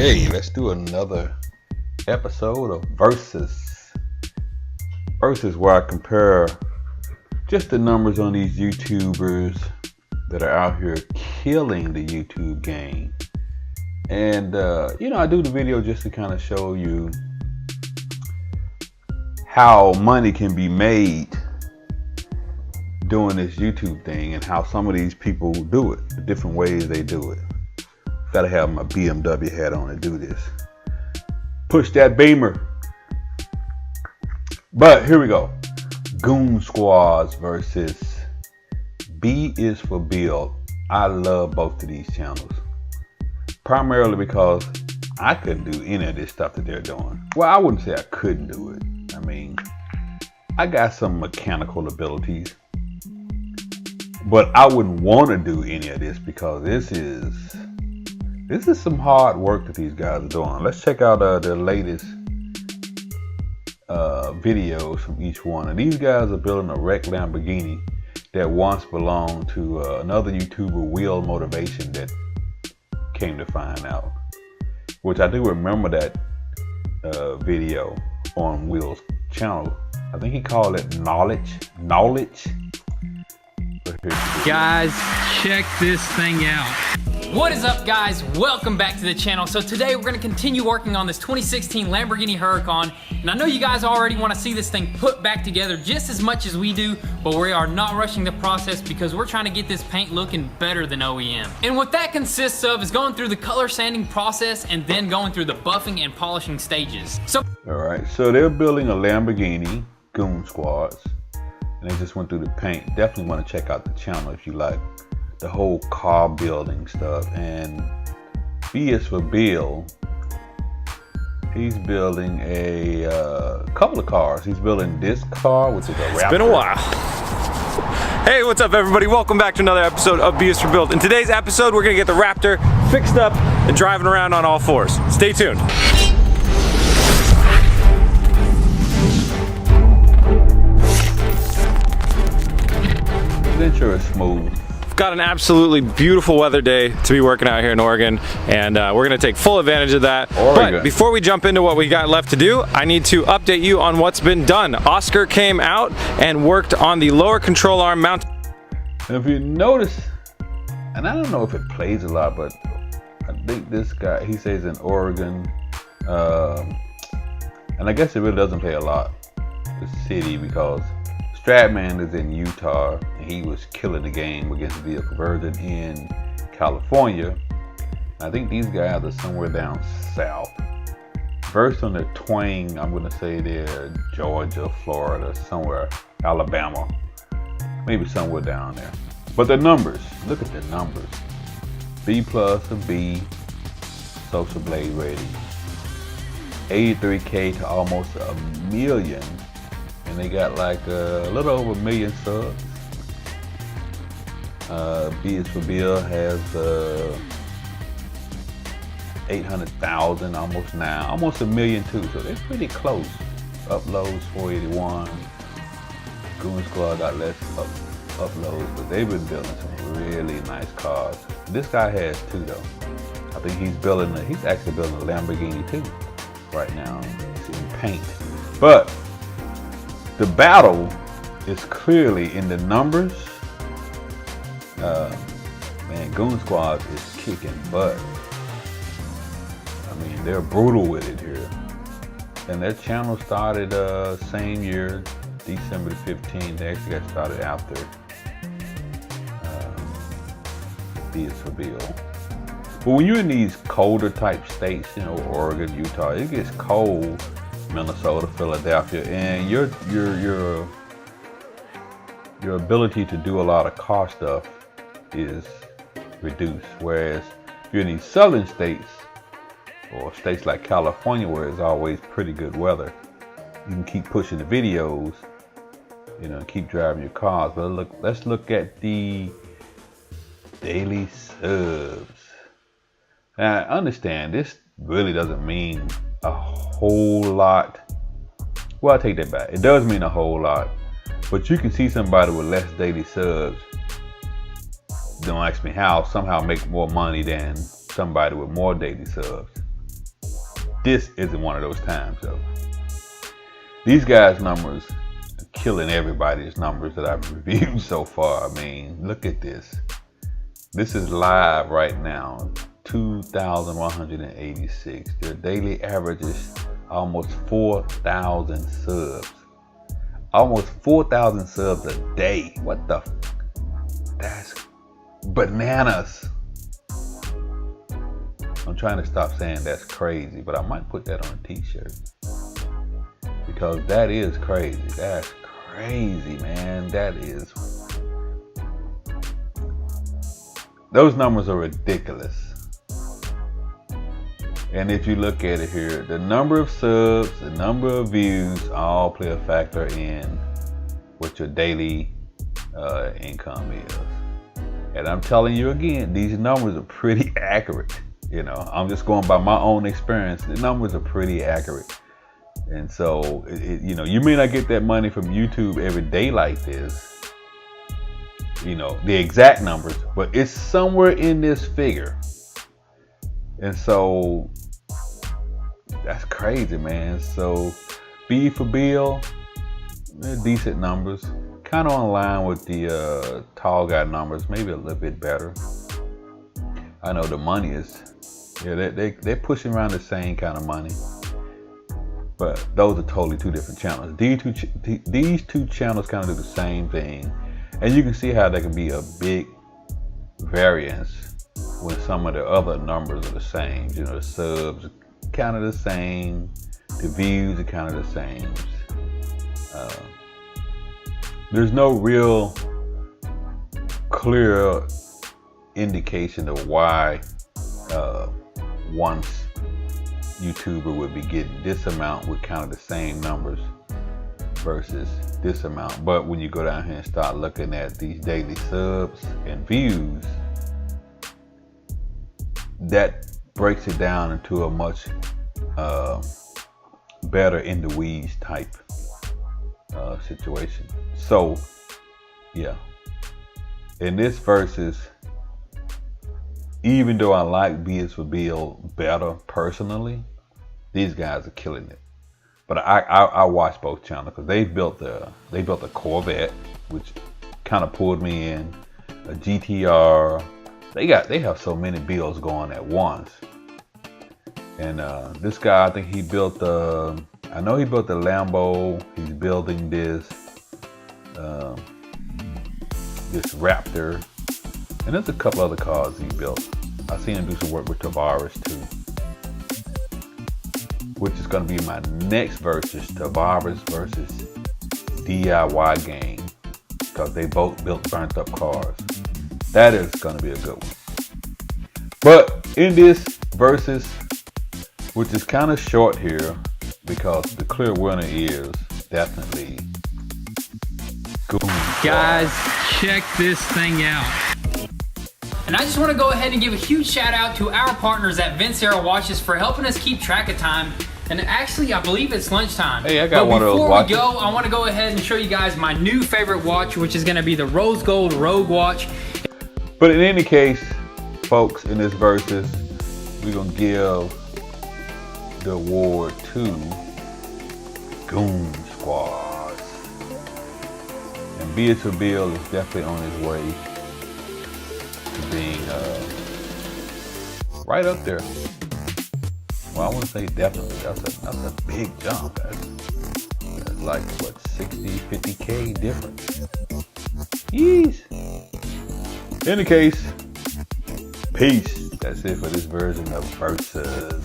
Okay, let's do another episode of Versus. Versus, where I compare just the numbers on these YouTubers that are out here killing the YouTube game. And, I do the video just to kind of show you how money can be made doing this YouTube thing and how some of these people do it, the different ways they do it. Gotta have my BMW hat on to do this. Push that beamer. But here we go. Goonzquad versus B is for Bill. I love both of these channels. Primarily because I couldn't do any of this stuff that they're doing. Well, I wouldn't say I couldn't do it. I mean, I got some mechanical abilities, but I wouldn't want to do any of this because this is some hard work that these guys are doing. Let's check out the latest videos from each one. And these guys are building a wrecked Lamborghini that once belonged to another YouTuber, Will Motivation, that came to find out. Which I do remember that video on Will's channel. I think he called it Knowledge. Guys, check this thing out. What is up, guys? Welcome back to the channel. So today we're going to continue working on this 2016 Lamborghini Huracan, and I know you guys already want to see this thing put back together just as much as we do, but we are not rushing the process because we're trying to get this paint looking better than OEM. And what that consists of is going through the color sanding process and then going through the buffing and polishing stages. So alright, so they're building a Lamborghini Goonzquad, and they just went through the paint. Definitely want to check out the channel if you like the whole car building stuff. And B is for Bill. He's building a couple of cars. He's building this car, which is a Raptor. It's been a while. Hey, what's up, everybody? Welcome back to another episode of B is for Build. In today's episode, we're gonna get the Raptor fixed up and driving around on all fours. Stay tuned. The interior is smooth. Got an absolutely beautiful weather day to be working out here in Oregon, and we're gonna take full advantage of that. But before we jump into what we got left to do, I need to update you on what's been done. Oscar came out and worked on the lower control arm mount. And if you notice, and I don't know if it plays a lot, but I think this guy, he says in Oregon, and I guess it really doesn't play a lot, the city, because Stratman is in Utah, and he was killing the game against the conversion in California. I think these guys are somewhere down south. First on the twang, I'm gonna say they're Georgia, Florida, somewhere, Alabama, maybe somewhere down there. But the numbers, look at the numbers. B plus, a B, social blade rating, 83K to almost 1 million. And they got like a little over 1 million subs. B is for Bill has 800,000 almost now, almost 1 million too. So they're pretty close. Uploads 481. Goonzquad got less uploads, but they've been building some really nice cars. This guy has two though. I think he's actually building a Lamborghini too right now. It's in paint, but the battle is clearly in the numbers. Man, Goonzquad is kicking butt. I mean, they're brutal with it here. And their channel started same year, December the 15th. They actually got started after B is for Bill. But when you're in these colder type states, Oregon, Utah, it gets cold. Minnesota, Philadelphia, and your ability to do a lot of car stuff is reduced. Whereas if you're in these southern states or states like California, where it's always pretty good weather, you can keep pushing the videos, keep driving your cars. But let's look at the daily subs. Now, I understand this really doesn't mean a whole lot. Well, I take that back. It does mean a whole lot, but you can see somebody with less daily subs, don't ask me how, somehow make more money than somebody with more daily subs. this isn't one of those times though. These guys' numbers are killing everybody's numbers that I've reviewed so far. I mean, look at this. This is live right now, 2,186. Their daily average is almost 4,000 subs. Almost 4,000 subs a day. What the? That's bananas. I'm trying to stop saying that's crazy, but I might put that on a t-shirt. Because that is crazy. That's crazy, man. That is. Those numbers are ridiculous. And if you look at it here, the number of subs, the number of views all play a factor in what your daily income is. And I'm telling you again, these numbers are pretty accurate. You know, I'm just going by my own experience. The numbers are pretty accurate. And so, you know, you may not get that money from YouTube every day like this, you know, the exact numbers, but it's somewhere in this figure. And so, that's crazy, man. So, B for Bill, they're decent numbers. Kind of on line with the tall guy numbers, maybe a little bit better. I know the money is, yeah, they're pushing around the same kind of money. But those are totally two different channels. These two channels kind of do the same thing. And you can see how there can be a big variance when some of the other numbers are the same. You know, the subs are kind of the same. The views are kind of the same. There's no real clear indication of why one YouTuber would be getting this amount with kind of the same numbers versus this amount. But when you go down here and start looking at these daily subs and views, that breaks it down into a much better in the weeds type situation. So yeah, in this versus, even though I like B is for Bill better personally, these guys are killing it. But I watch both channels because they built a Corvette, which kind of pulled me in. A GTR. They have so many builds going at once. And this guy, I think he built I know he built the Lambo. He's building this Raptor, and there's a couple other cars he built. I've seen him do some work with Tavares too, which is going to be my next versus Tavares versus DIY game, because they both built burnt up cars. That is going to be a good one. But in this versus, which is kind of short here, because the clear winner is definitely Goonzquad. Guys, check this thing out. And I just want to go ahead and give a huge shout out to our partners at Vincera Watches for helping us keep track of time. And actually, I believe it's lunchtime. Hey, I got one of those watches. Before we go, I want to go ahead and show you guys my new favorite watch, which is going to be the Rose Gold Rogue watch. But in any case, folks, in this versus, we're going to give the award to Goonzquad. And B is for Bill is definitely on his way to being right up there. Well, I wouldn't say definitely. That's a big jump. That's like what, 60, 50K difference. Yeesh. In any case, peace. That's it for this version of Versus.